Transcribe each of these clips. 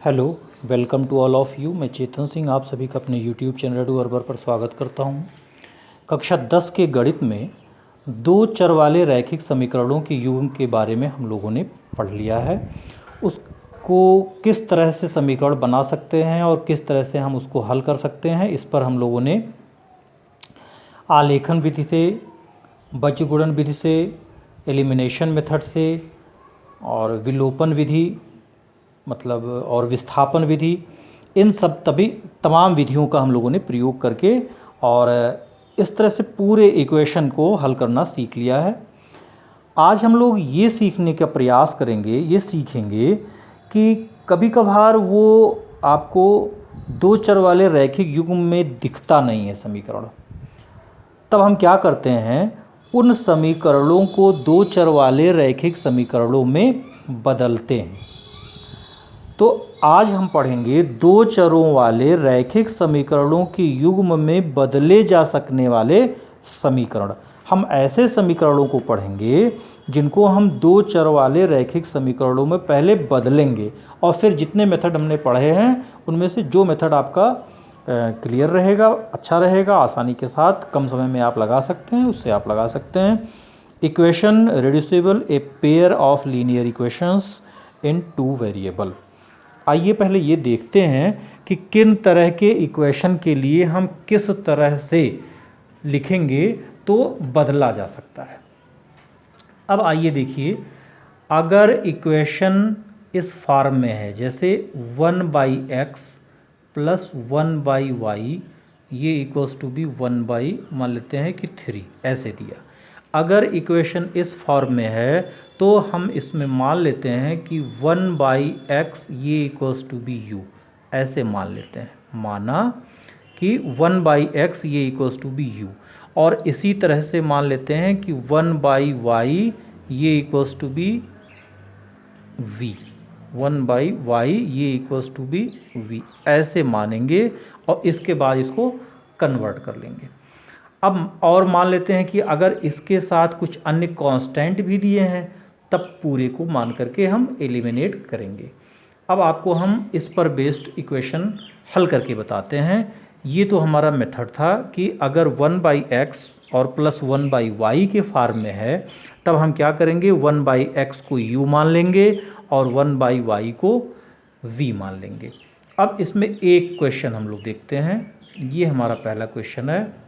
Hello, welcome to all of you. मैं चेतन सिंह आप सभी का अपने यूट्यूब चैनल रेडू अर्बर पर स्वागत करता हूं। कक्षा 10 के गणित में दो चर वाले रैखिक समीकरणों के युग्म के बारे में हम लोगों ने पढ़ लिया है। उसको किस तरह से समीकरण बना सकते हैं और किस तरह से हम उसको हल कर सकते हैं, इस पर हम लोगों ने आलेखन विधि से, बीजगणित विधि से, एलिमिनेशन मेथड से और विलोपन विधि मतलब और विस्थापन विधि, इन सब तमाम विधियों का हम लोगों ने प्रयोग करके और इस तरह से पूरे इक्वेशन को हल करना सीख लिया है। आज हम लोग ये सीखने का प्रयास करेंगे, ये सीखेंगे कि कभी कभार वो आपको दो चर वाले रैखिक युग्म में दिखता नहीं है समीकरण। तब हम क्या करते हैं, उन समीकरणों को दो चर वाले रैखिक समीकरणों में बदलते हैं। तो आज हम पढ़ेंगे दो चरों वाले रैखिक समीकरणों के युग्म में बदले जा सकने वाले समीकरण। हम ऐसे समीकरणों को पढ़ेंगे जिनको हम दो चर वाले रैखिक समीकरणों में पहले बदलेंगे और फिर जितने मेथड हमने पढ़े हैं उनमें से जो मेथड आपका क्लियर रहेगा, अच्छा रहेगा, आसानी के साथ कम समय में आप लगा सकते हैं, उससे आप लगा सकते हैं। Equation reducible a pair of linear equations in two variable. आइए पहले ये देखते हैं कि किन तरह के इक्वेशन के लिए हम किस तरह से लिखेंगे तो बदला जा सकता है। अब आइए देखिए, अगर इक्वेशन इस फॉर्म में है, जैसे 1/x प्लस 1/y ये इक्वल्स टू बी 1 मान लेते हैं कि 3 ऐसे दिया। अगर इक्वेशन इस फॉर्म में है तो हम इसमें मान लेते हैं कि 1/x ये इक्वल्स टू बी u, ऐसे मान लेते हैं। माना कि 1/x ये इक्वल्स टू बी u, और इसी तरह से मान लेते हैं कि 1/y ये equals to be v, 1/y ये इक्वल्स टू बी v, ऐसे मानेंगे और इसके बाद इसको कन्वर्ट कर लेंगे। अब और मान लेते हैं कि अगर इसके साथ कुछ अन्य कांस्टेंट भी दिए हैं तब पूरे को मान करके हम एलिमिनेट करेंगे। अब आपको हम इस पर बेस्ड इक्वेशन हल करके बताते हैं। ये तो हमारा मेथड था कि अगर 1/x और प्लस 1/y के फॉर्म में है तब हम क्या करेंगे, 1/x को u मान लेंगे और 1/y को v मान लेंगे। अब इसमें एक क्वेश्चन हम लोग देखते हैं। ये हमारा पहला क्वेश्चन है,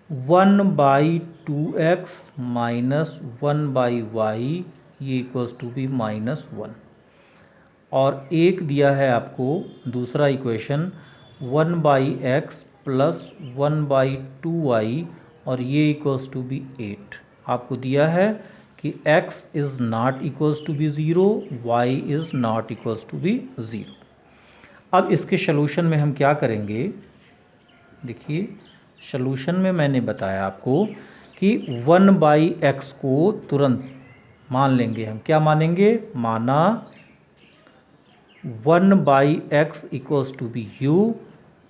1/2x माइनस 1/y ये इक्वल्स टू बी -1, और एक दिया है आपको दूसरा इक्वेशन 1/x प्लस 1/2y और ये इक्वल्स टू बी 8। आपको दिया है कि x is not equals to be 0, y is not equals to be 0। अब इसके सलूशन में हम क्या करेंगे, देखिए सलूशन में मैंने बताया आपको कि 1/x को तुरंत मान लेंगे। हम क्या मानेंगे, माना 1/x equals to B u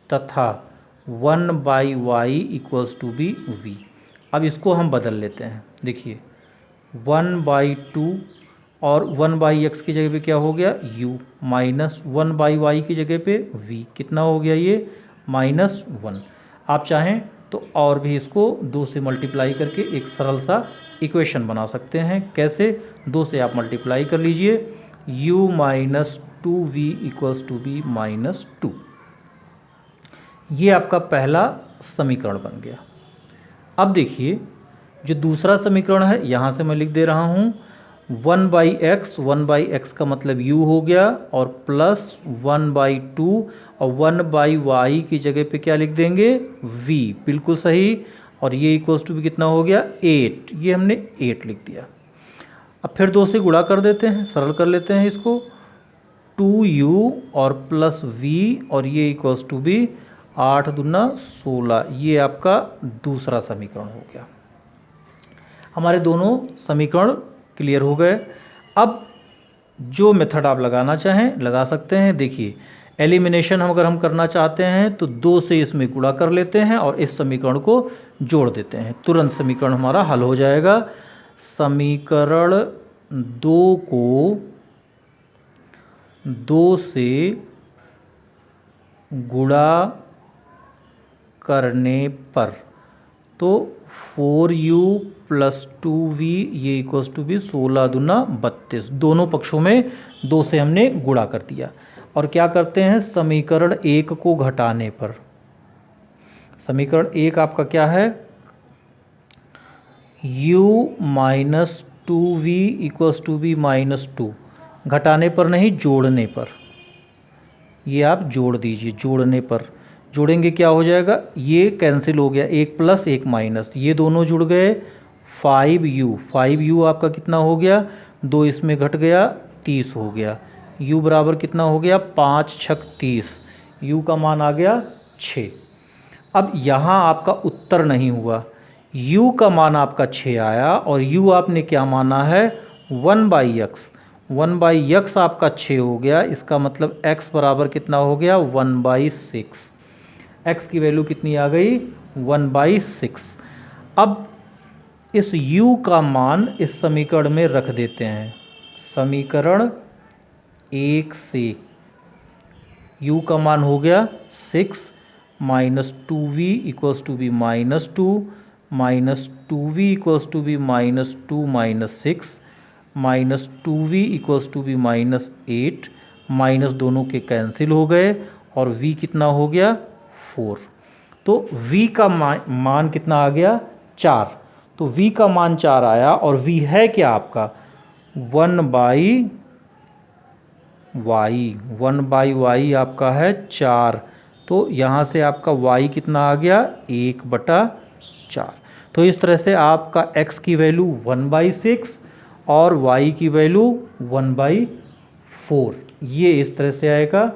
तथा 1/y equals to be v। अब इसको हम बदल लेते हैं। देखिए 1/2 और 1/x की जगह पे क्या हो गया u, माइनस 1/y की जगह पे v, कितना हो गया ये -1। आप चाहें तो और भी इसको 2 से मल्टीप्लाई करके एक सरल सा इक्वेशन बना सकते हैं। कैसे, 2 से आप मल्टीप्लाई कर लीजिए, u minus 2v equals to be -2। ये आपका पहला समीकरण बन गया। अब देखिए जो दूसरा समीकरण है, यहाँ से मैं लिख दे रहा हूँ 1/x का मतलब u हो गया और प्लस 1/2 और 1/y की जगह पे क्या लिख देंगे v, बिल्कुल सही। और ये इक्वल्स टू भी कितना हो गया 8, ये हमने 8 लिख दिया। अब फिर 2 से गुणा कर देते हैं, सरल कर लेते हैं इसको, 2u और प्लस v और ये इक्वल्स टू भी 8 दूना 16। ये आपका दूसरा समीकरण हो गया। हमारे दोनों समीकरण क्लियर हो गए। अब जो मेथड आप लगाना चाहें लगा सकते हैं। देखिए एलिमिनेशन अगर हम करना चाहते हैं तो 2 से इसमें गुणा कर लेते हैं और इस समीकरण को जोड़ देते हैं, तुरंत समीकरण हमारा हल हो जाएगा। समीकरण 2 को 2 से गुणा करने पर, तो 4u प्लस 2v ये इक्वल्स टू भी 16 दूना 32, दोनों पक्षों में 2 से हमने गुणा कर दिया। और क्या करते हैं, समीकरण 1 को घटाने पर, समीकरण 1 आपका क्या है, u minus 2v equals to be minus 2, घटाने पर नहीं जोड़ने पर, ये आप जोड़ दीजिए, जोड़ने पर जोड़ेंगे क्या हो जाएगा, ये कैंसिल हो गया, 1 प्लस 1 माइनस, ये दोनों जुड़ गए, 5u आपका कितना हो गया, 2 इसमें घट गया, 30 हो गया, u बराबर कितना हो गया, 5 छक 30, u का मान आ गया 6। अब यहाँ आपका उत्तर नहीं हुआ, u का मान आपका 6 आया और u आपने क्या माना है, 1/x, 1/x आपका 6 हो गया, इसका मतलब x बराबर कितना हो गया, 1/6, x की वैल्यू कितनी आ गई, 1/6। अब इस u का मान इस समीकरण में रख देते हैं, समीकरण 1 से u का मान हो गया 6 minus 2v equals to be minus 2, minus 2v equals to be minus 2 minus 6, minus 2v equals to be minus 8, minus दोनों के कैंसिल हो गए और v कितना हो गया, 4। तो v का मान कितना आ गया, 4। तो v का मान 4 आया और v है क्या आपका, 1/y, 1/y आपका है 4। तो यहाँ से आपका y कितना आ गया, 1/4। तो इस तरह से आपका x की वैल्यू 1/6 और y की वैल्यू 1/4, ये इस तरह से आएगा।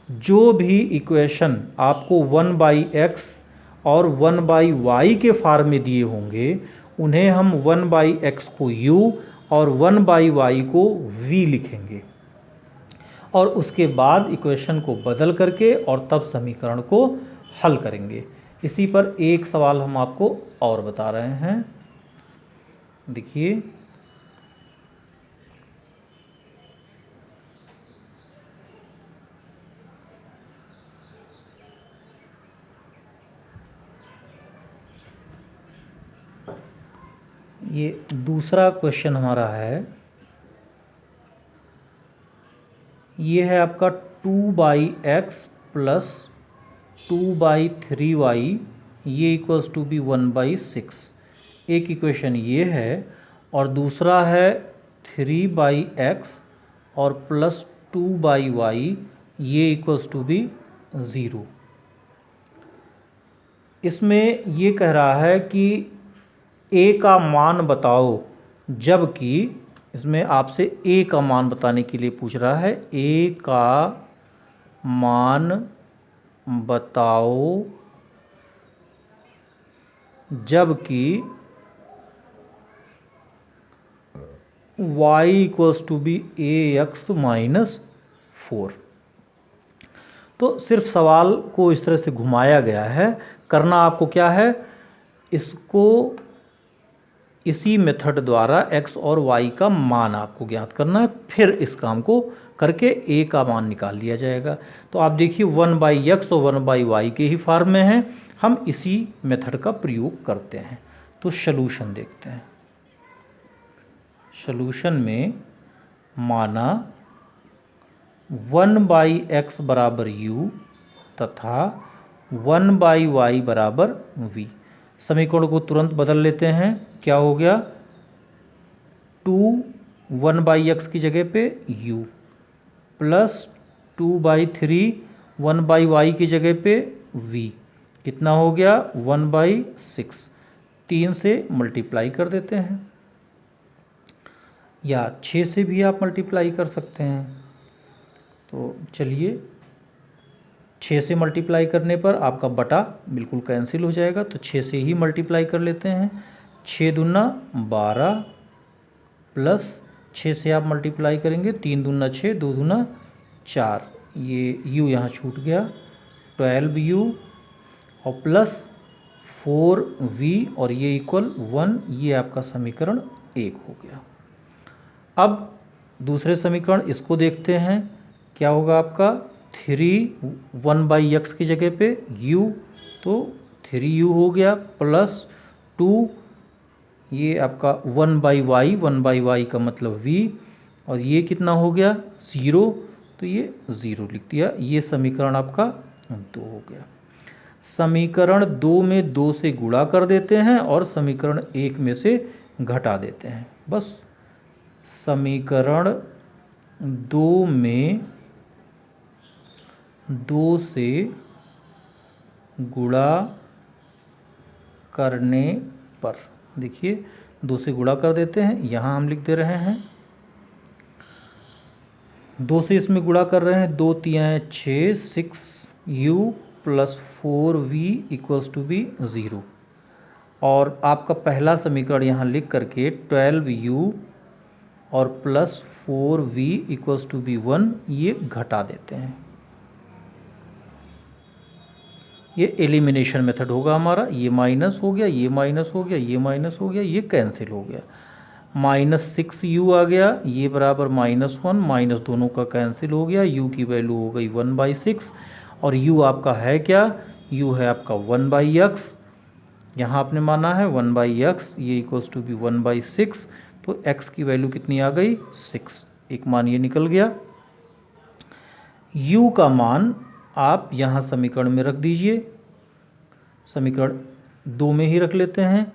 जो भी इक्वेशन आपको 1/x और 1/y के फॉर्म में दिए होंगे, उन्हें हम 1/x को u और 1/y को v लिखेंगे और उसके बाद इक्वेशन को बदल करके और तब समीकरण को हल करेंगे। इसी पर एक सवाल हम आपको और बता रहे हैं, देखिए, ये दूसरा क्वेश्चन हमारा है, ये है आपका 2/x प्लस 2/3y ये इक्वल्स टू बी 1/6। एक इक्वेशन ये है और दूसरा है 3/x और प्लस 2/y ये इक्वल्स टू बी 0। इसमें ये कह रहा है कि a का मान बताओ, जबकि इसमें आपसे a का मान बताने के लिए पूछ रहा है, a का मान बताओ जबकि y equals to be ax minus 4। तो सिर्फ सवाल को इस तरह से घुमाया गया है, करना आपको क्या है, इसको इसी मेथड द्वारा x और y का मान आपको ज्ञात करना है, फिर इस काम को करके a का मान निकाल लिया जाएगा। तो आप देखिए 1/x और 1/y के ही फॉर्म में हैं, हम इसी मेथड का प्रयोग करते हैं। तो सॉल्यूशन देखते हैं, सॉल्यूशन में माना 1/x बराबर u तथा 1/y बराबर v। समीकरण को तुरंत बदल लेते हैं, क्या हो गया, 2 1/x की जगह पे u प्लस 2/3 1/y की जगह पे v, कितना हो गया 1/6। 3 से मल्टीप्लाई कर देते हैं या 6 से भी आप मल्टीप्लाई कर सकते हैं। तो चलिए 6 से मल्टीप्लाई करने पर आपका बटा बिल्कुल कैंसिल हो जाएगा, तो 6 से ही मल्टीप्लाई कर लेते हैं। 6 दूना 12 प्लस 6 से आप मल्टीप्लाई करेंगे, 3 दूना 6, 2 दूना 4, ये u यहाँ छूट गया, 12u और प्लस 4v और ये इक्वल 1, ये आपका समीकरण 1 हो गया। अब दूसरे समीकरण इसको देखते हैं, क्या होगा आपका 3 1/x की जगह पे u, तो 3u हो गया प्लस 2, ये आपका 1/y, 1/y का मतलब v, और ये कितना हो गया 0, तो ये 0 लिख दिया। ये समीकरण आपका 2 हो गया। समीकरण 2 में 2 से गुणा कर देते हैं और समीकरण 1 में से घटा देते हैं, बस। समीकरण 2 में 2 से गुणा करने पर, देखिए 2 से गुणा कर देते हैं, यहाँ हम लिख दे रहे हैं 2 से इसमें गुणा कर रहे हैं, 2 तियाँ 6, 6u plus 4v equals to be 0। और आपका पहला समीकरण यहाँ लिख करके 12u और plus 4v equals to B 1 ये घटा देते हैं। ये एलिमिनेशन मेथड होगा हमारा। ये माइनस हो गया, ये माइनस हो गया, ये माइनस हो गया, ये कैंसिल हो गया। -6u आ गया, ये बराबर -1, माइनस दोनों का कैंसिल हो गया, u की वैल्यू हो गई 1/6। और u आपका है क्या, u है आपका 1/x, यहाँ आपने माना है 1/x, ये इक्वल्स टू बी 1/6, तो x की वैल्यू कितनी आ गई 6, एक मान ये निकल गया। u का मान आप यहाँ समीकरण में रख दीजिए, समीकरण 2 में ही रख लेते हैं।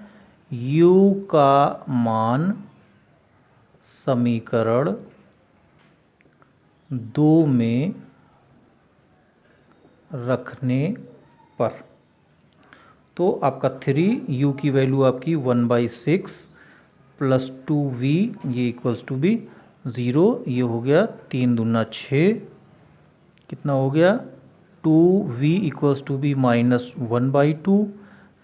u का मान समीकरण 2 में रखने पर, तो आपका 3u की वैल्यू आपकी 1/6 प्लस 2v ये इक्वल्स टू बी 0, ये हो गया 3 दूना 6, कितना हो गया 2v equals to be -1/2,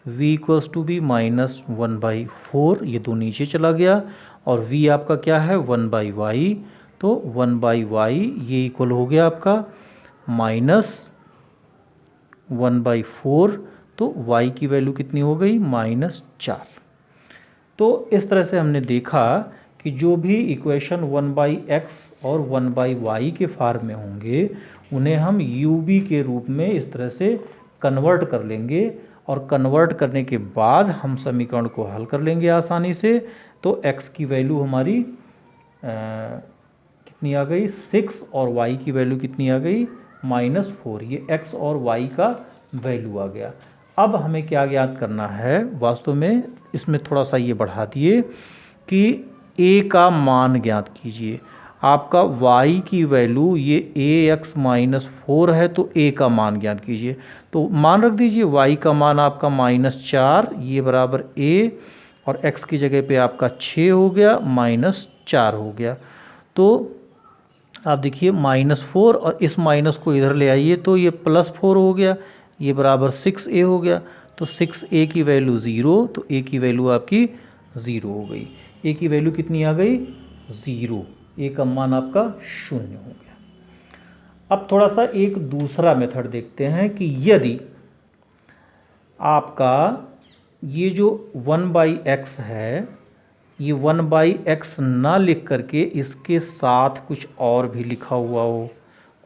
v equals to be -1/4, ये दो नीचे चला गया, और v आपका क्या है 1/y, तो 1/y ये इक्वल हो गया आपका -1/4, तो y की वैल्यू कितनी हो गई -4। तो इस तरह से हमने देखा कि जो भी इक्वेशन 1/x और 1/y के फॉर्म में होंगे उन्हें हम u_v के रूप में इस तरह से कन्वर्ट कर लेंगे, और कन्वर्ट करने के बाद हम समीकरण को हल कर लेंगे आसानी से। तो x की वैल्यू हमारी कितनी आ गई 6, और y की वैल्यू कितनी आ गई -4, ये x और y का वैल्यू आ गया। अब हमें क्या ज्ञात करना है, वास्तव में इसमें थोड़ा सा ये बढ़ा दिए कि a का मान ज्ञात कीजिए। आपका y की वैल्यू ये ax -4 है, तो a का मान ज्ञात कीजिए। तो मान रख दीजिए, y का मान आपका -4, ये बराबर a, और x की जगह पे आपका 6 हो गया, -4 हो गया। तो आप देखिए -4 और इस माइनस को इधर ले आइए, तो ये +4 हो गया, ये बराबर 6a हो गया। तो 6a की वैल्यू 0, तो a की वैल्यू आपकी 0 हो गई। a की वैल्यू कितनी आ गई 0, a का मान आपका 0 हो गया। अब थोड़ा सा एक दूसरा मेथड देखते हैं कि यदि आपका ये जो 1/x है, ये 1/x ना लिख करके इसके साथ कुछ और भी लिखा हुआ हो,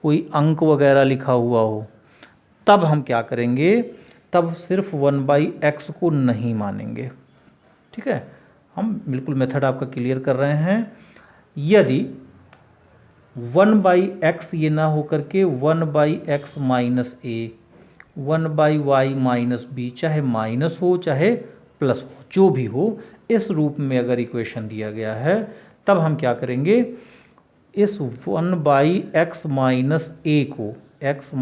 कोई अंक वगैरह लिखा हुआ हो, तब हम क्या करेंगे, तब सिर्फ 1/x को नहीं मानेंगे। ठीक है, हम बिल्कुल मेथड आपका क्लियर कर रहे हैं। यदि 1/x ये ना हो करके 1/x - a, 1/y - b, चाहे माइनस हो चाहे प्लस हो, जो भी हो, इस रूप में अगर इक्वेशन दिया गया है, तब हम क्या करेंगे, इस 1/x - a को, x -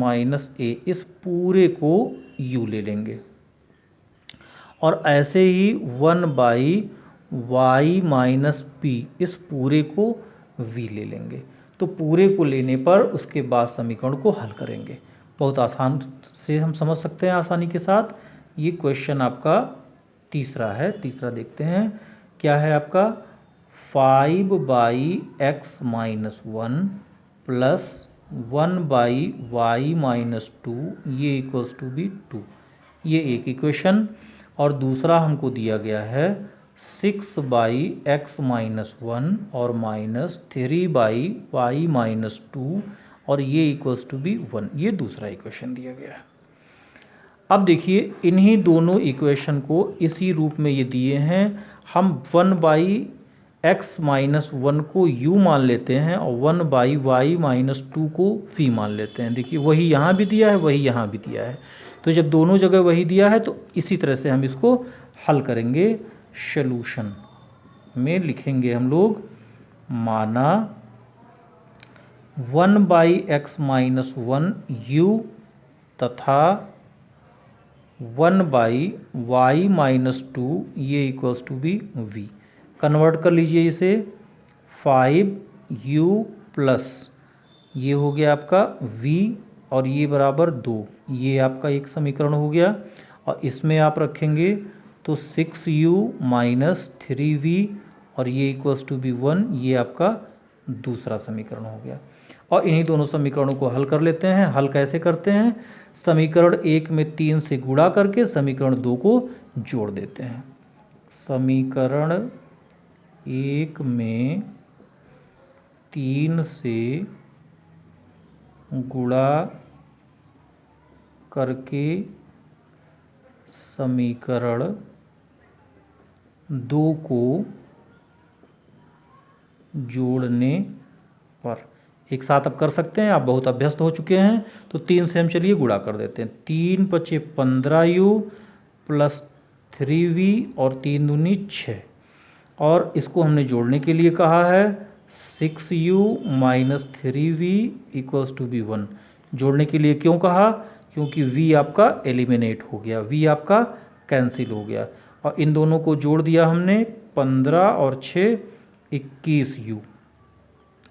a, इस पूरे को u ले लेंगे, और ऐसे ही 1/y - p, इस पूरे को v ले लेंगे। तो पूरे को लेने पर उसके बाद समीकरण को हल करेंगे। बहुत आसान से हम समझ सकते हैं आसानी के साथ। ये क्वेश्चन आपका तीसरा है। तीसरा देखते हैं क्या है आपका, 5/x - 1 प्लस 1/y - 2 ये इक्वल्स टू बी 2, ये एक इक्वेशन। और दूसरा हमको दिया गया है 6/x - 1 और -3/y - 2, और ये इक्वल्स टू बी 1। ये दूसरा इक्वेशन दिया गया है। अब देखिए इन्हीं दोनों इक्वेशन को इसी रूप में ये दिए हैं। हम 1/x माइनस 1 को u मान लेते हैं और 1/y माइनस 2 को v मान लेते हैं। देखिए वही यहाँ भी दिया है, वही यहाँ भी दिया है। तो जब दोनों जगह वही दिया है तो इसी तरह से हम इसको हल करेंगे। सॉल्यूशन में लिखेंगे हम लोग, माना 1/x माइनस 1 u तथा 1/y माइनस 2 ये equals to be v। Convert कर लीजिए इसे, 5u प्लस ये हो गया आपका v और ये बराबर 2। ये आपका एक समीकरण हो गया। और इसमें आप रखेंगे तो 6u माइनस 3v और ये इक्वल्स टू बी 1। ये आपका दूसरा समीकरण हो गया। और इन्हीं दोनों समीकरणों को हल कर लेते हैं। हल कैसे करते हैं? समीकरण 1 में 3 से गुणा करके समीकरण 2 को जोड़ देते हैं। समीकरण 1 में 3 से गुणा करके समीकरण 2 को जोड़ने पर, एक साथ अब कर सकते हैं, आप बहुत अभ्यस्त हो चुके हैं। तो 3 से हम चलिए गुणा कर देते हैं। 3 × 5 = 15u प्लस 3v और 3 दूनी 6। और इसको हमने जोड़ने के लिए कहा है 6u minus 3v equals to B 1। जोड़ने के लिए क्यों कहा? क्योंकि v आपका एलिमिनेट हो गया, v आपका कैंसिल हो गया। और इन दोनों को जोड़ दिया हमने, 15 और 6 21u,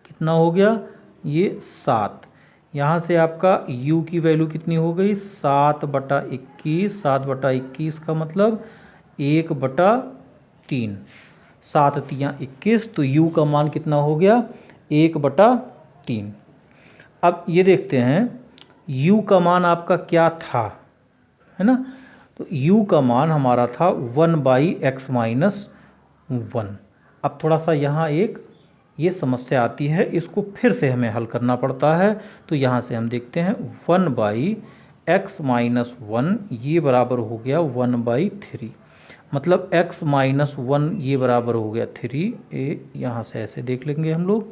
कितना हो गया? ये 7। यहाँ से आपका u की वैल्यू कितनी हो गई? 7/21। 7/21 का मतलब 1/3। 7 तियाँ 21, तो u का मान कितना हो गया? 1/3। अब ये देखते हैं u का मान आपका क्या था, है ना? तो u का मान हमारा था 1/x माइनस 1। अब थोड़ा सा यहाँ एक ये समस्या आती है, इसको फिर से हमें हल करना पड़ता है। तो यहाँ से हम देखते हैं 1/x माइनस 1 ये बराबर हो गया 1/3। मतलब x माइनस 1 ये बराबर हो गया 3। यहाँ से ऐसे देख लेंगे हम लोग,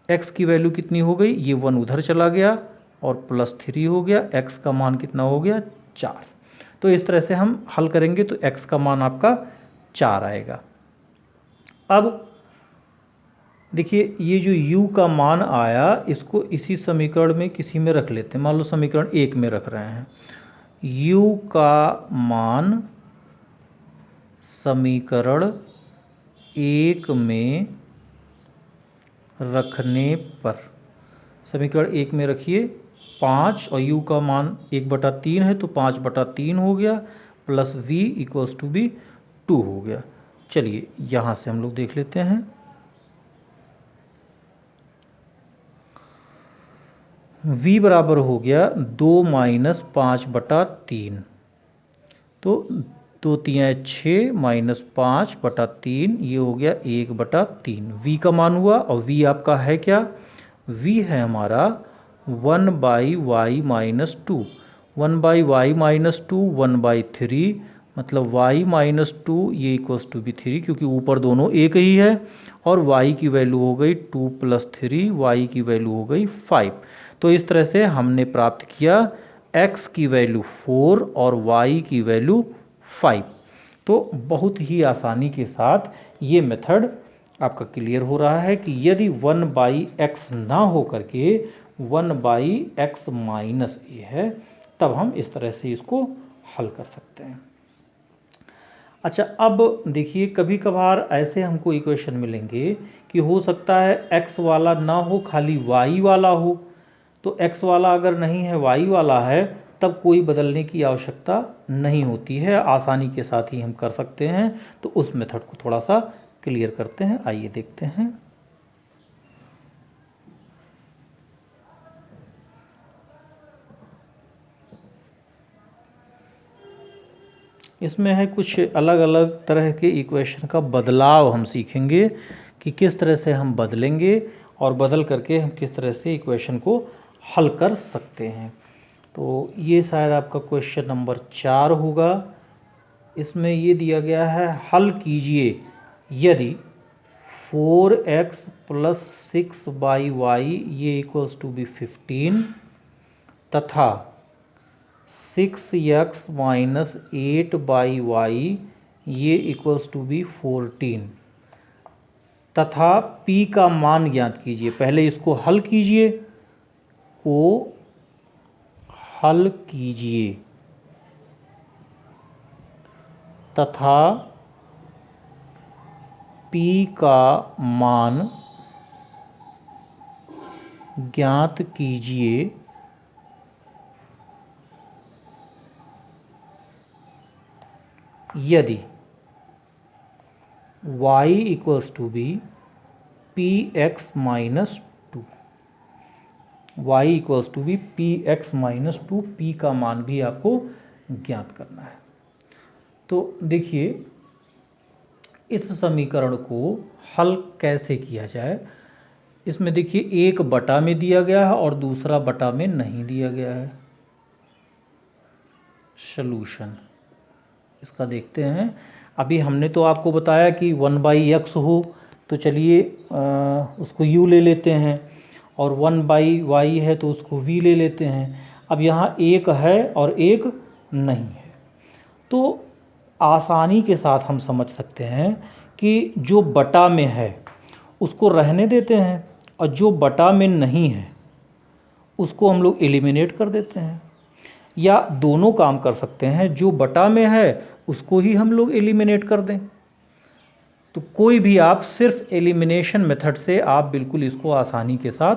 x की वैल्यू कितनी हो गई? ये 1 उधर चला गया और प्लस 3 हो गया। x का मान कितना हो गया? 4। तो इस तरह से हम हल करेंगे तो x का मान आपका 4 आएगा। अब देखिए ये जो u का मान आया, इसको इसी समीकरण में किसी में रख लेते हैं। मान लो समीकरण 1 में रख रहे हैं। u का मान समीकरण 1 में रखने पर, समीकरण 1 में रखिए 5 और u का मान 1/3 है तो 5/3 हो गया, plus v equals to be 2 हो गया। चलिए यहाँ से हम लोग देख लेते हैं। v बराबर हो गया 2 माइनस 5/3। तो 2 तियाँ 6 माइनस 5/3 ये हो गया 1/3। v का मान हुआ और v आपका है क्या? v है हमारा 1/y माइनस 2। 1/y माइनस 2 1/3, मतलब y माइनस 2 ये इक्वल्स टू बी 3, क्योंकि ऊपर दोनों एक ही है। और y की वैल्यू हो गई 2 + 3, y की वैल्यू हो गई 5। तो इस तरह से हमने प्राप्त किया x की वैल्यू 4 और y की वैल्यू 5। तो बहुत ही आसानी के साथ ये मेथड आपका क्लियर हो रहा है कि यदि 1/x ना हो करके 1/x माइनस a है, तब हम इस तरह से इसको हल कर सकते हैं। अच्छा, अब देखिए कभी कभार ऐसे हमको इक्वेशन मिलेंगे कि हो सकता है x वाला ना हो, खाली y वाला हो। तो x वाला अगर नहीं है, y वाला है, तब कोई बदलने की आवश्यकता नहीं होती है, आसानी के साथ ही हम कर सकते हैं। तो उस मेथड को थोड़ा सा क्लियर करते हैं, आइए देखते हैं। इसमें है कुछ अलग अलग तरह के इक्वेशन का बदलाव हम सीखेंगे कि किस तरह से हम बदलेंगे और बदल करके हम किस तरह से इक्वेशन को हल कर सकते हैं। तो ये शायद आपका क्वेश्चन नंबर 4 होगा। इसमें ये दिया गया है, हल कीजिए यदि 4x + 6y ये इक्वल्स टू बी 15 तथा 6x - 8y ये इक्वल्स टू बी 14 तथा p का मान ज्ञात कीजिए। पहले इसको हल कीजिए, को हल कीजिए तथा p का मान ज्ञात कीजिए यदि y equals to be px - 2, y equals to be px - 2, p का मान भी आपको ज्ञात करना है। तो देखिए इस समीकरण को हल कैसे किया जाए। इसमें देखिए एक बटा में दिया गया है और दूसरा बटा में नहीं दिया गया है। सॉल्यूशन इसका देखते हैं। अभी हमने तो आपको बताया कि 1/x हो, तो चलिए उसको u ले लेते हैं, और 1/y है तो उसको v ले लेते हैं। अब यहाँ एक है और एक नहीं है, तो आसानी के साथ हम समझ सकते हैं कि जो बटा में है उसको रहने देते हैं और जो बटा में नहीं है उसको हम लोग एलिमिनेट कर देते हैं, या दोनों काम कर सकते हैं, जो बटा में है उसको ही हम लोग एलिमिनेट कर दें। तो कोई भी आप सिर्फ एलिमिनेशन मेथड से आप बिल्कुल इसको आसानी के साथ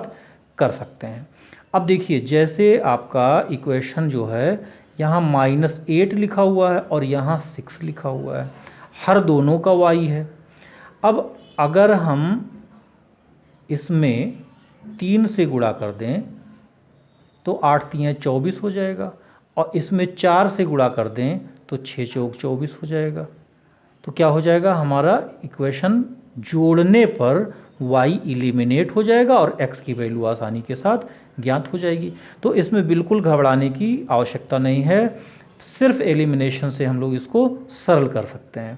कर सकते हैं। अब देखिए जैसे आपका इक्वेशन जो है यहाँ -8 लिखा हुआ है और यहाँ 6 लिखा हुआ है, हर दोनों का y है। अब अगर हम इसमें 3 से गुणा कर दें तो 8 × 24 हो जाएगा, और इसमें 4 से गुणा कर दें तो 6 × 4 = 24 हो जाएगा। तो क्या हो जाएगा, हमारा इक्वेशन जोड़ने पर y एलिमिनेट हो जाएगा और x की वैल्यू आसानी के साथ ज्ञात हो जाएगी। तो इसमें बिल्कुल घबराने की आवश्यकता नहीं है, सिर्फ एलिमिनेशन से हम लोग इसको सरल कर सकते हैं।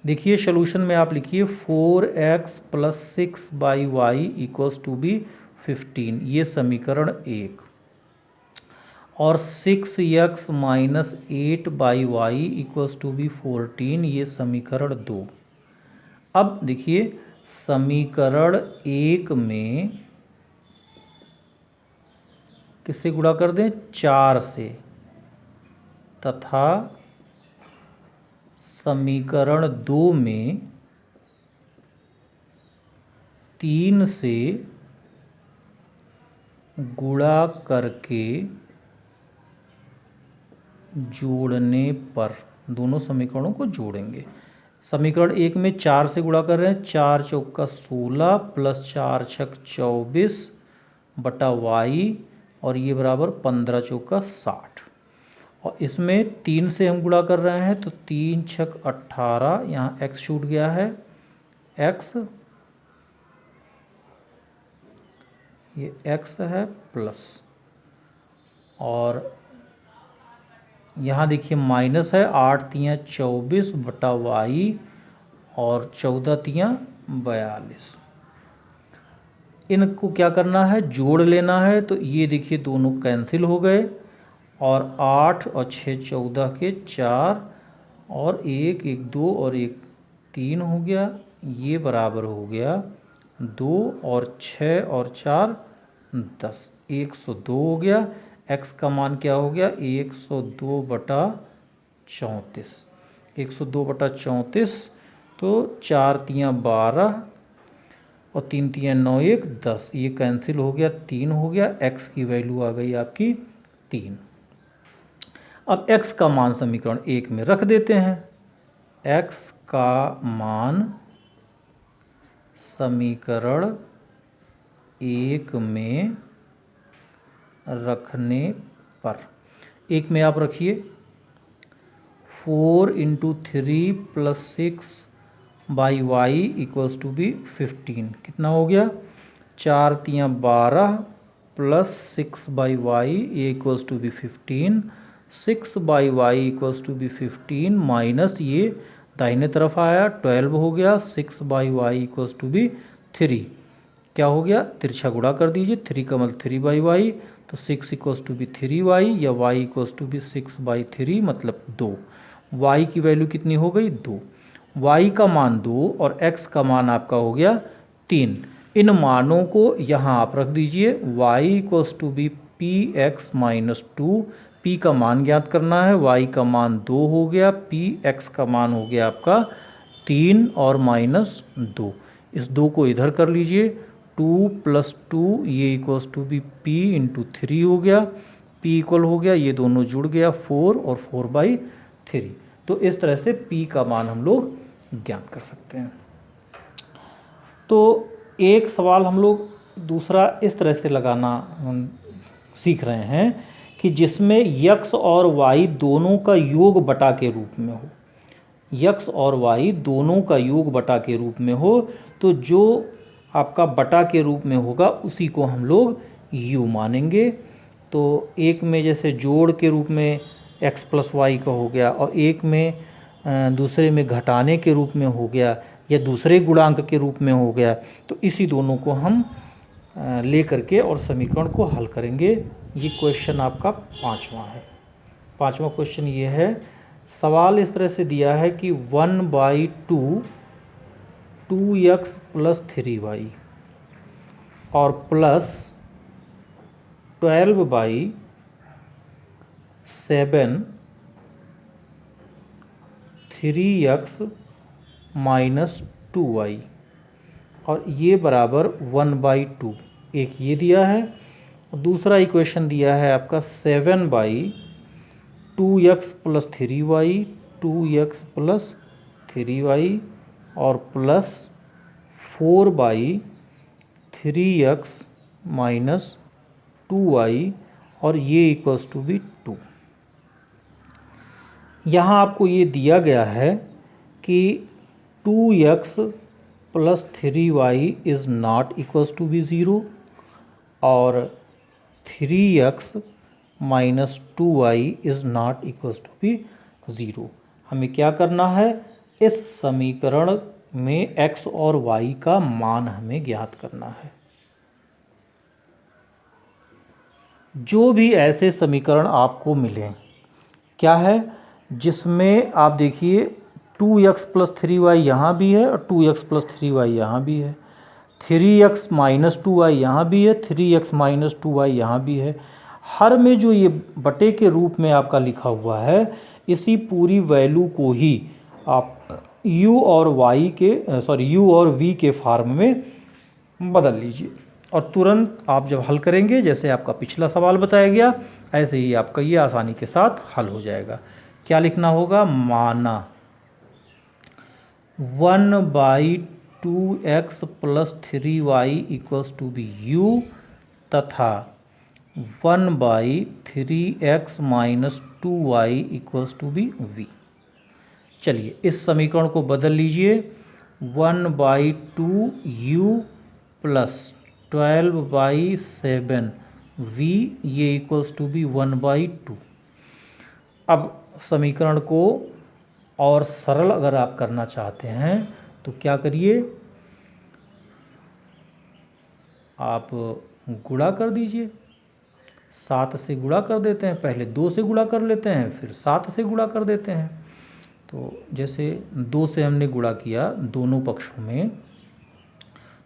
देखिए सॉल्यूशन में आप लिखिए 4x + 6y = 15, ये समीकरण 1, और 6x - 8y = 14, ये समीकरण 2। अब देखिए समीकरण 1 में किससे गुणा कर दें, 4 से, तथा समीकरण 2 में 3 से गुणा करके जोड़ने पर, दोनों समीकरणों को जोड़ेंगे। समीकरण 1 में 4 से गुणा कर रहे हैं, 4 × 4 = 16 + 4 × 6 = 24 बटा y, और ये बराबर 15 × 4 = 60। और इसमें 3 से हम गुणा कर रहे हैं तो 3 × 6 = 18, यहाँ x छूट गया है, x, ये x है प्लस, और यहाँ देखिए माइनस है, 8 × 24 बटा y, और 14 × 42। इनको क्या करना है, जोड़ लेना है। तो ये देखिए दोनों कैंसिल हो गए, और 8 और 6 14 के 4, और 1 1 2 और 1 3 हो गया, ये बराबर हो गया 2, और 6 और 4 10, 102 हो गया। x का मान क्या हो गया, 102 बटा 34, 102 बटा 34, तो 4 × 12 और 3 × 9 1 10, ये कैंसिल हो गया, 3 हो गया, x की वैल्यू आ गई आपकी 3। अब x का मान समीकरण 1 में रख देते हैं, x का मान समीकरण 1 में रखने पर, 1 में आप रखिए 4 × 3 + 6 y = 15, कितना हो गया, 4 तियाँ 12 प्लस 6/y ये equals to be 15, 6/y equals to be 15 minus ये दाहिने तरफ आया 12 हो गया, 6/y इक्वल्स टू बी 3। क्या हो गया, तिरछा गुणा कर दीजिए, 3 का मतलब 3/y, तो 6 इक्वल्स टू बी 3y या y इक्वल्स टू बी 6/3 मतलब 2। y की वैल्यू कितनी हो गई, 2। y का मान 2 और x का मान आपका हो गया 3। इन मानों को यहाँ आप रख दीजिए, y equals to be px minus 2, p का मान ज्ञात करना है, y का मान 2 हो गया, px का मान हो गया आपका 3 और माइनस 2। इस 2 को इधर कर लीजिए, 2 + 2 ये equals to be p into 3 हो गया, p इक्वल हो गया, ये दोनों जुड़ गया 4 और 4/3। तो इस तरह से p का मान हम लोग ज्ञात कर सकते हैं। तो एक सवाल हम लोग दूसरा इस तरह से लगाना सीख रहे हैं कि जिसमें x और y दोनों का योग बटा के रूप में हो, x और y दोनों का योग बटा के रूप में हो, तो जो आपका बटा के रूप में होगा उसी को हम लोग u मानेंगे। तो एक में जैसे जोड़ के रूप में x + y का हो गया और एक में दूसरे में घटाने के रूप में हो गया या दूसरे गुणांक के रूप में हो गया, तो इसी दोनों को हम ले करके और समीकरण को हल करेंगे। ये क्वेश्चन आपका 5वां है। 5वां क्वेश्चन ये है, सवाल इस तरह से दिया है कि 1/2 2x + 3y और प्लस 12/7 3x - 2y और ये बराबर 1/2। एक ये दिया है, दूसरा इक्वेशन दिया है आपका 7/2x + 3y 2x + 3y और प्लस 4/3x - 2y और ये इक्वल्स टू बी 2। यहाँ आपको ये दिया गया है कि 2x + 3y is not equals to be 0 और 3x - 2y is not equals to be 0। हमें क्या करना है, इस समीकरण में x और y का मान हमें ज्ञात करना है। जो भी ऐसे समीकरण आपको मिलें, क्या है, जिसमें आप देखिए 2x + 3y यहाँ भी है और 2x + 3y यहाँ भी है, 3x - 2y यहाँ भी है, 3x - 2y यहाँ भी है। हर में जो ये बटे के रूप में आपका लिखा हुआ है, इसी पूरी वैल्यू को ही आप u और v के फॉर्म में बदल लीजिए और तुरंत आप जब हल करेंगे, जैसे आपका पिछला सवाल बताया गया, ऐसे ही आपका ये आसानी के साथ हल हो जाएगा। क्या लिखना होगा, माना 1/2x + 3y equals to B u तथा 1/3x - 2y equals to be v। चलिए इस समीकरण को बदल लीजिए, 1/2u + 12/7 v ये इक्वल्स टू बी 1/2। अब समीकरण को और सरल अगर आप करना चाहते हैं तो क्या करिए, आप गुणा कर दीजिए, 7 से गुणा कर देते हैं, पहले 2 से गुणा कर लेते हैं, फिर 7 से गुणा कर देते हैं। तो जैसे 2 से हमने गुणा किया दोनों पक्षों में,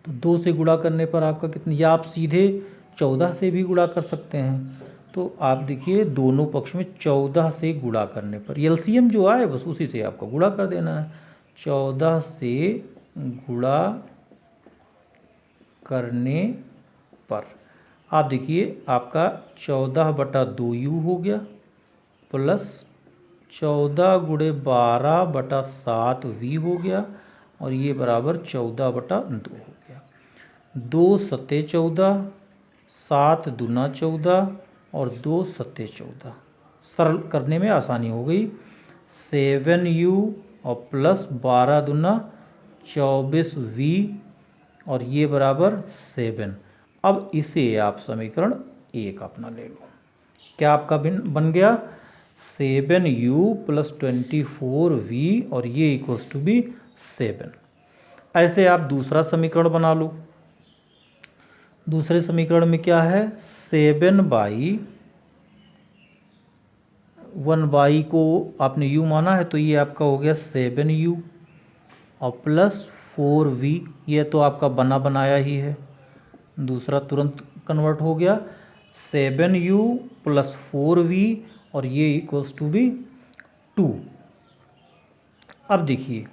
तो 2 से गुणा करने पर आपका कितना, या आप सीधे 14 से भी गुणा कर सकते हैं। तो आप देखिए दोनों पक्ष में 14 से गुणा करने पर एलसीएम जो आए बस उसी से आपको गुणा कर देना है। 14 से गुणा करने पर आप देखिए आपका 14/2u हो गया प्लस 14 × 12/7v हो गया और ये बराबर 14/2 हो गया। 2 × 7 = 14, 7 × 2 = 14 और 2 × 7 = 14। सरल करने में आसानी हो गई। 7u और प्लस 12 × 2 = 24v और ये बराबर 7। अब इसे आप समीकरण 1 अपना ले लो। क्या आपका बन गया 7u + 24v और ये इक्वल्स टू बी 7। ऐसे आप दूसरा समीकरण बना लो। दूसरे समीकरण में क्या है 7/1 को आपने u माना है तो ये आपका हो गया 7u और प्लस 4v, ये तो आपका बना बनाया ही है। दूसरा तुरंत कन्वर्ट हो गया 7u + 4v और ये इक्वल्स टू बी 2। अब देखिए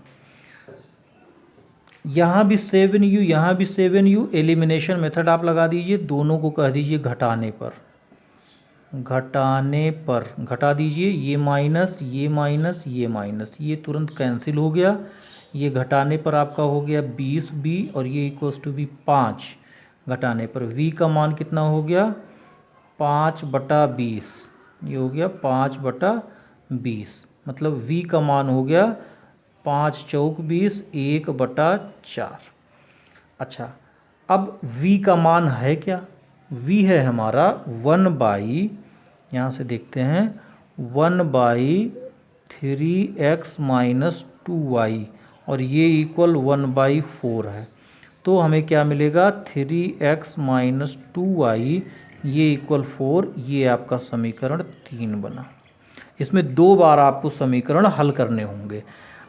यहाँ भी 7u, यहाँ भी 7u, एलिमिनेशन मेथड आप लगा दीजिए, दोनों को कह दीजिए घटाने पर घटा दीजिए। ये माइनस ये माइनस ये माइनस, ये तुरंत कैंसिल हो गया। ये घटाने पर आपका हो गया 20b और ये इक्वल्स टू बी 5। घटाने पर v का मान कितना हो गया 5/20, ये हो गया 5/20, मतलब v का मान हो गया 5 चौक 20, 1/4। अच्छा, अब v का मान है क्या, v है हमारा 1/, यहाँ से देखते हैं 1/3x - 2y और ये इक्वल 1/4 है। तो हमें क्या मिलेगा 3x - 2y, ये इक्वल 4। ये आपका समीकरण 3 बना। इसमें 2 बार आपको समीकरण हल करने होंगे।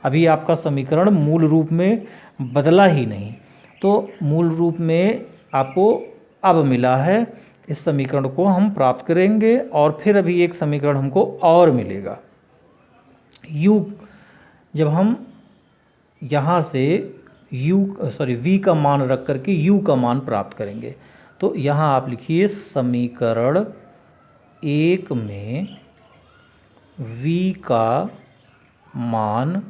अभी आपका समीकरण मूल रूप में बदला ही नहीं, तो मूल रूप में आपको अब मिला है। इस समीकरण को हम प्राप्त करेंगे और फिर अभी एक समीकरण हमको और मिलेगा u। जब हम यहाँ से v का मान रख करके u का मान प्राप्त करेंगे, तो यहाँ आप लिखिए समीकरण 1 में v का मान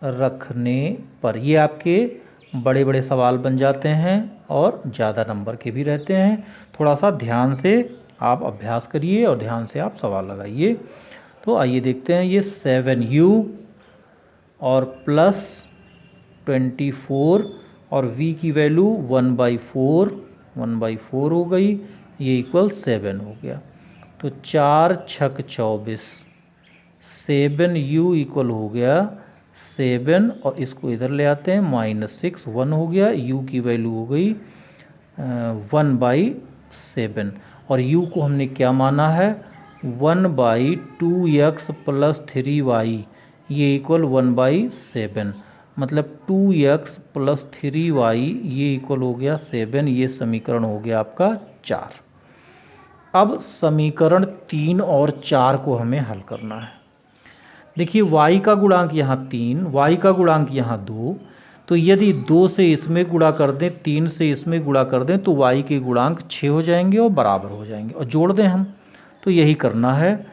रखने पर, ये आपके बड़े बड़े सवाल बन जाते हैं और ज़्यादा नंबर के भी रहते हैं। थोड़ा सा ध्यान से आप अभ्यास करिए और ध्यान से आप सवाल लगाइए। तो आइए देखते हैं, ये 7u और प्लस 24 और v की वैल्यू 1/4 हो गई, ये इक्वल 7 हो गया। तो 4 छक 24, 7u इक्वल हो गया 7 और इसको इधर ले आते हैं -6, 1 हो गया। u की वैल्यू हो गई 1/7 और u को हमने क्या माना है 1/2x + 3y, ये इक्वल 1/7, मतलब 2x + 3y ये इक्वल हो गया 7। ये समीकरण हो गया आपका 4। अब समीकरण 3 और 4 को हमें हल करना है। देखिए y का गुणांक यहाँ 3, y का गुणांक यहाँ 2, तो यदि 2 से इसमें गुणा कर दें, 3 से इसमें गुणा कर दें तो y के गुणांक 6 हो जाएंगे और बराबर हो जाएंगे और जोड़ दें हम, तो यही करना है।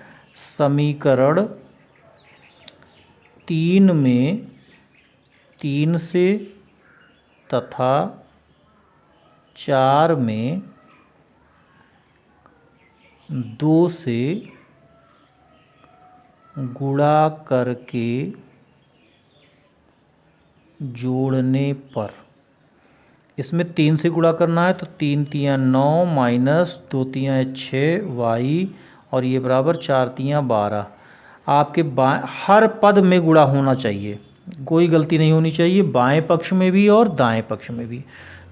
समीकरण 3 में 3 से तथा 4 में 2 से गुणा करके जोड़ने पर, इसमें 3 से गुणा करना है तो 3 तियाँ 9 - 2 तियाँ 6y और ये बराबर 4 तियाँ 12। आपके हर पद में गुणा होना चाहिए, कोई गलती नहीं होनी चाहिए, बाएं पक्ष में भी और दाएं पक्ष में भी।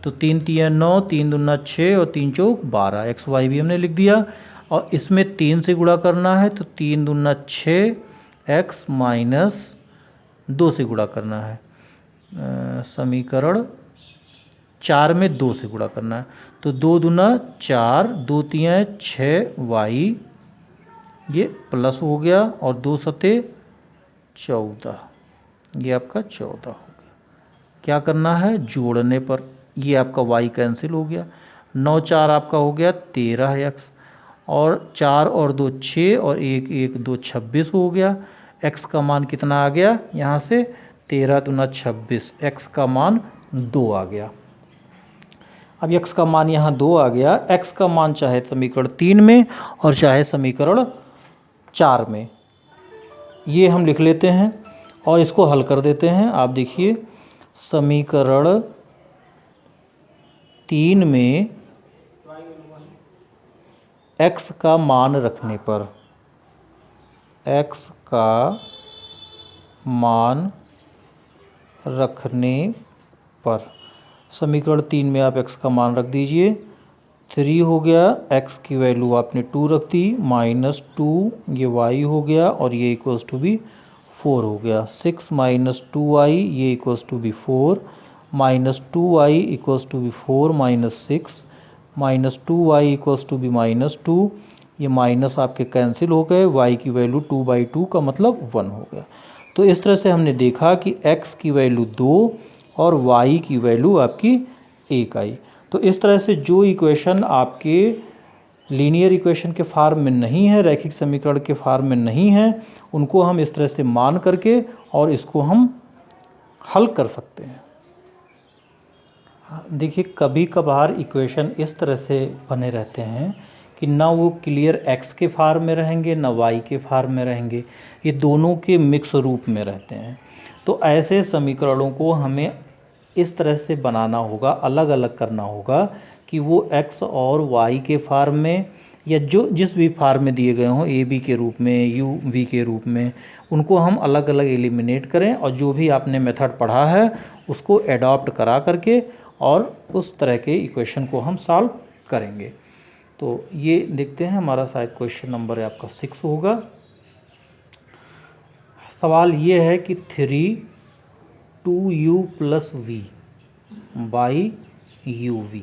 तो 3 तियाँ 9, 3 दूना 6 और 3 चौक 12, x y भी हमने लिख दिया। और इसमें 3 से गुणा करना है तो 3 दूना 6, x - 2 से गुणा करना है। समीकरण 4 में 2 से गुणा करना है तो 2 दूना 4, 2 तियाँ 6y, ये प्लस हो गया और 2 सते 14, ये आपका 14 हो गया। क्या करना है जोड़ने पर, ये आपका y कैंसिल हो गया, 9 4 आपका हो गया 13x और 4 और 2 6 और 1 1 2 26 हो गया। x का मान कितना आ गया यहाँ से 13 दूना 26, x का मान 2 आ गया। अब x का मान यहाँ 2 आ गया। x का मान चाहे समीकरण 3 में और चाहे समीकरण 4 में, ये हम लिख लेते हैं और इसको हल कर देते हैं। आप देखिए समीकरण 3 में x का मान रखने पर, x का मान रखने पर, समीकरण 3 में आप x का मान रख दीजिए। 3 हो गया, x की वैल्यू आपने 2 रख दी, -2 ये y हो गया और ये इक्वल्स टू भी 4 हो गया। 6 - 2y ये इक्वल्स टू भी 4, -2y इक्वल्स टू भी 4 - 6, -2y इक्वल्स टू भी -2, ये माइनस आपके कैंसिल हो गए, y की वैल्यू 2/2 का मतलब 1 हो गया। तो इस तरह से हमने देखा कि x की वैल्यू 2 और y की वैल्यू आपकी 1 आई। तो इस तरह से जो इक्वेशन आपके लीनियर इक्वेशन के फार्म में नहीं है, रैखिक समीकरण के फार्म में नहीं है, उनको हम इस तरह से मान करके और इसको हम हल कर सकते हैं। देखिए कभी कभार इक्वेशन इस तरह से बने रहते हैं कि ना वो क्लियर x के फार्म में रहेंगे ना y के फार्म में रहेंगे, ये दोनों के मिक्स रूप में रहते हैं। तो ऐसे समीकरणों को हमें इस तरह से बनाना होगा, अलग अलग करना होगा कि वो x और y के फार्म में या जो जिस भी फार्म में दिए गए हों, ए बी के रूप में, यू वी के रूप में, उनको हम अलग अलग एलिमिनेट करें और जो भी आपने मेथड पढ़ा है उसको एडॉप्ट करा करके और उस तरह के इक्वेशन को हम सॉल्व करेंगे। तो ये देखते हैं, हमारा शायद क्वेश्चन नंबर है आपका 6 होगा। सवाल ये है कि 3 2u + v by u v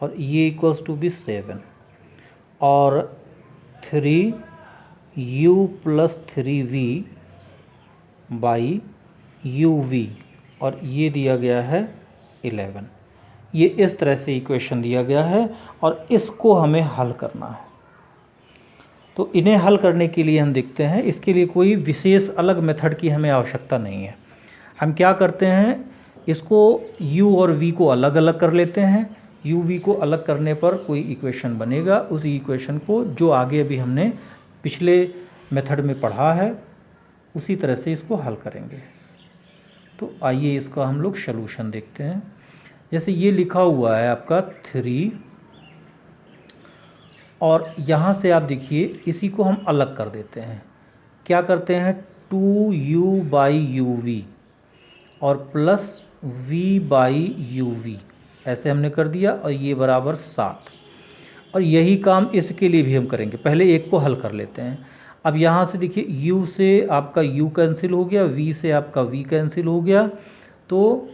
और ये इक्वल्स टू भी 7 और 3u + 3v by u v और ये दिया गया है 11। ये इस तरह से इक्वेशन दिया गया है और इसको हमें हल करना है। तो इन्हें हल करने के लिए हम देखते हैं, इसके लिए कोई विशेष अलग मेथड की हमें आवश्यकता नहीं है। हम क्या करते हैं, इसको u और v को अलग अलग कर लेते हैं। u v को अलग करने पर कोई इक्वेशन बनेगा, उस इक्वेशन को जो आगे अभी हमने पिछले मेथड में पढ़ा है उसी तरह से इसको हल करेंगे। तो आइए इसका हम लोग सलूशन देखते हैं। जैसे ये लिखा हुआ है आपका 3 और यहाँ से आप देखिए इसी को हम अलग कर देते हैं। क्या करते हैं, 2u बाई यू वी और plus v by u v, ऐसे हमने कर दिया और ये बराबर 7। और यही काम इसके लिए भी हम करेंगे। पहले एक को हल कर लेते हैं। अब यहाँ से देखिए u से आपका u कैंसिल हो गया, v से आपका v कैंसिल हो गया। तो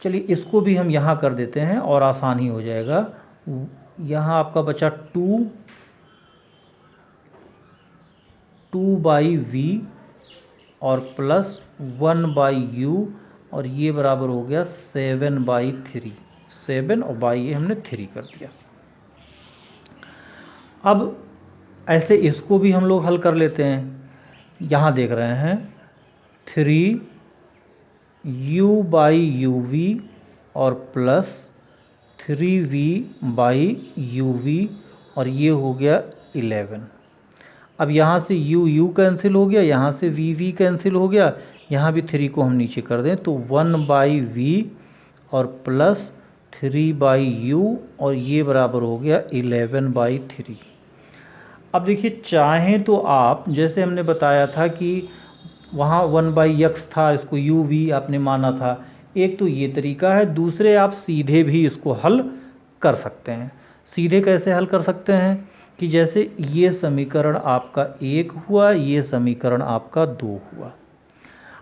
चलिए इसको भी हम यहाँ कर देते हैं और आसान ही हो जाएगा। यहाँ आपका बचा 2 बाई वी और प्लस 1 बाई यू और ये बराबर हो गया 7/3। 7 और बाई ये हमने 3 कर दिया। अब ऐसे इसको भी हम लोग हल कर लेते हैं। यहाँ देख रहे हैं 3u बाई यू वी और plus 3v by u v और ये हो गया 11। अब यहाँ से u कैंसिल हो गया, यहाँ से v कैंसिल हो गया, यहाँ भी 3 को हम नीचे कर दें तो 1/v और प्लस 3/u और ये बराबर हो गया 11/3। अब देखिए चाहें तो आप, जैसे हमने बताया था कि वहाँ 1/x था, इसको uv आपने माना था, एक तो ये तरीका है। दूसरे आप सीधे भी इसको हल कर सकते हैं। सीधे कैसे हल कर सकते हैं कि जैसे ये समीकरण आपका 1 हुआ, ये समीकरण आपका 2 हुआ।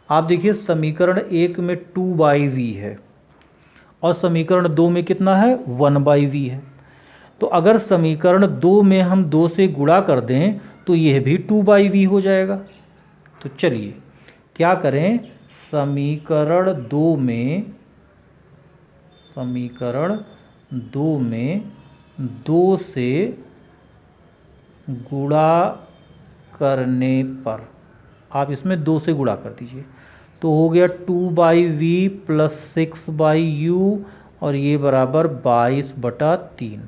आप देखिए समीकरण 1 में 2/v है और समीकरण 2 में कितना है, 1/v है। तो अगर समीकरण 2 में हम 2 से गुणा कर दें तो यह भी 2/v हो जाएगा। तो चलिए क्या करें, समीकरण 2 में 2 से गुणा करने पर आप इसमें 2 से गुणा कर दीजिए तो हो गया 2/v प्लस 6/u और ये बराबर 22/3।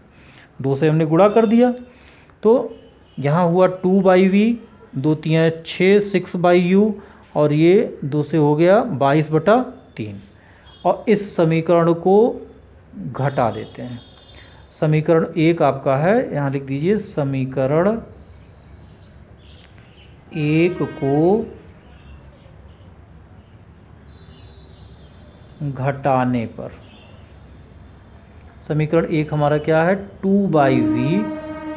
2 से हमने गुणा कर दिया तो यहाँ हुआ 2/v, 2 3 6, 6/u और ये 2 से हो गया 22/3। और इस समीकरण को घटा देते हैं। समीकरण 1 आपका है, यहाँ लिख दीजिए समीकरण 1 को घटाने पर, समीकरण 1 हमारा क्या है 2/v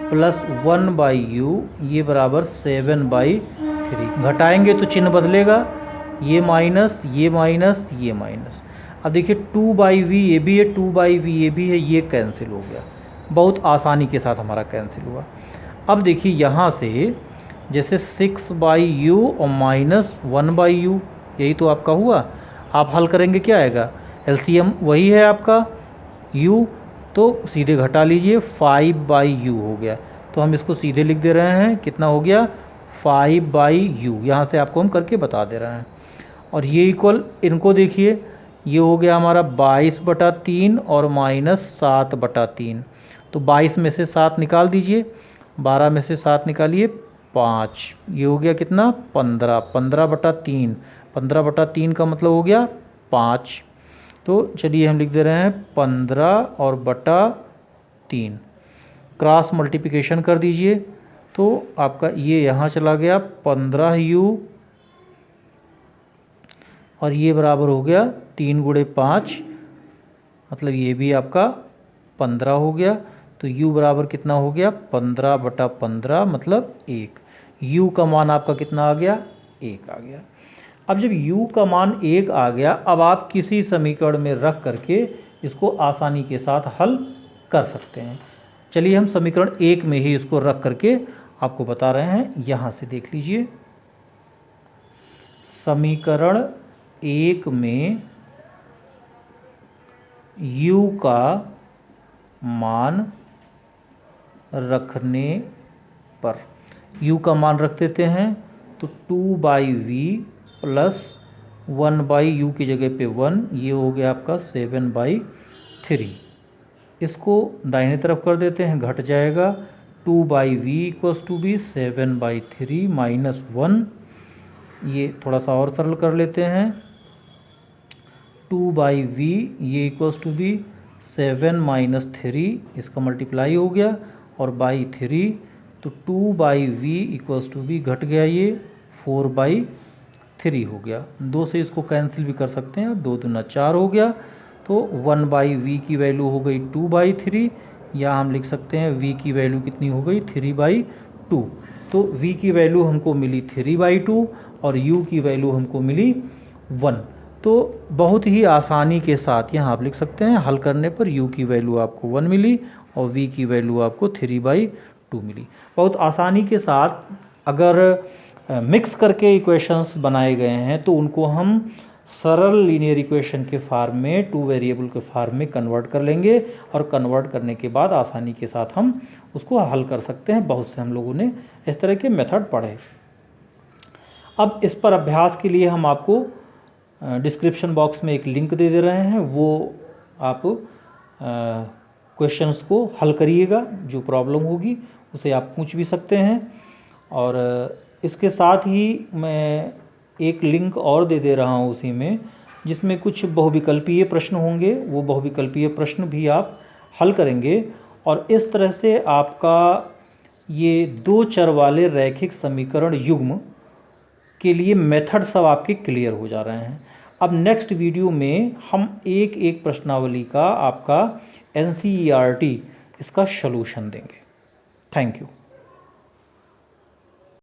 प्लस 1/u ये बराबर 7/3। घटाएंगे तो चिन्ह बदलेगा, ये माइनस ये माइनस ये माइनस। अब देखिए 2/v ये भी है 2/v ये भी है, ये कैंसिल हो गया, बहुत आसानी के साथ हमारा कैंसिल हुआ। अब देखिए यहाँ से जैसे 6/u और माइनस 1/u यही तो आपका हुआ। आप हल करेंगे क्या आएगा, एलसीएम वही है आपका u, तो सीधे घटा लीजिए 5/u हो गया। तो हम इसको सीधे लिख दे रहे हैं, कितना हो गया 5/u, यहाँ से आपको हम करके बता दे रहे हैं। और ये इक्वल इनको देखिए, ये हो गया हमारा 22/3 और माइनस 7/3। तो 22 में से 7 निकाल दीजिए, 12 में से 7 निकालिए 5, ये हो गया कितना 15, 15/3, 15/3 का मतलब हो गया 5। तो चलिए हम लिख दे रहे हैं 15 और बटा 3, क्रॉस मल्टीप्लिकेशन कर दीजिए तो आपका ये यहाँ चला गया 15u और ये बराबर हो गया 3 गुणे 5, मतलब ये भी आपका 15 हो गया। तो u बराबर कितना हो गया 15/15 मतलब 1। u का मान आपका कितना आ गया 1 आ गया। अब जब u का मान 1 आ गया, अब आप किसी समीकरण में रख करके इसको आसानी के साथ हल कर सकते हैं। चलिए हम समीकरण 1 में ही इसको रख करके आपको बता रहे हैं। यहाँ से देख लीजिए, समीकरण 1 में u का मान रखने पर, u का मान रख देते हैं तो 2/v प्लस 1/u की जगह पे 1, ये हो गया आपका 7/3। इसको दाहिने तरफ कर देते हैं, घट जाएगा 2/v equals to B 7/3 minus 1, ये थोड़ा सा और सरल कर लेते हैं 2/v ये इक्वल्स टू बी 7 माइनस 3, इसका मल्टीप्लाई हो गया और बाई 3, तो 2/v इक्वल्स टू बी घट गया ये 4/3 हो गया। 2 से इसको कैंसिल भी कर सकते हैं, 2 दूना 4 हो गया। तो 1/v की वैल्यू हो गई 2/3, या हम लिख सकते हैं v की वैल्यू कितनी हो गई 3/2। तो v की वैल्यू हमको मिली 3/2 और u की वैल्यू हमको मिली 1। तो बहुत ही आसानी के साथ यहाँ आप लिख सकते हैं, हल करने पर u की वैल्यू आपको 1 मिली और v की वैल्यू आपको 3/2 मिली। बहुत आसानी के साथ अगर मिक्स करके इक्वेशंस बनाए गए हैं तो उनको हम सरल लीनियर इक्वेशन के फार्म में, 2 वेरिएबल के फार्म में कन्वर्ट कर लेंगे और कन्वर्ट करने के बाद आसानी के साथ हम उसको हल कर सकते हैं। बहुत से हम लोगों ने इस तरह के मेथड पढ़े। अब इस पर अभ्यास के लिए हम आपको डिस्क्रिप्शन बॉक्स में एक लिंक दे दे रहे हैं, वो आप क्वेश्चंस को हल करिएगा, जो प्रॉब्लम होगी उसे आप पूछ भी सकते हैं। और इसके साथ ही मैं एक लिंक और दे दे रहा हूँ उसी में, जिसमें कुछ बहुविकल्पीय प्रश्न होंगे, वो बहुविकल्पीय प्रश्न भी आप हल करेंगे और इस तरह से आपका ये 2 चर वाले रैखिक समीकरण युग्म के लिए मेथड सब आपके क्लियर हो जा रहे हैं। अब नेक्स्ट वीडियो में हम एक एक प्रश्नावली का आपका NCERT इसका सॉल्यूशन देंगे। Thank you.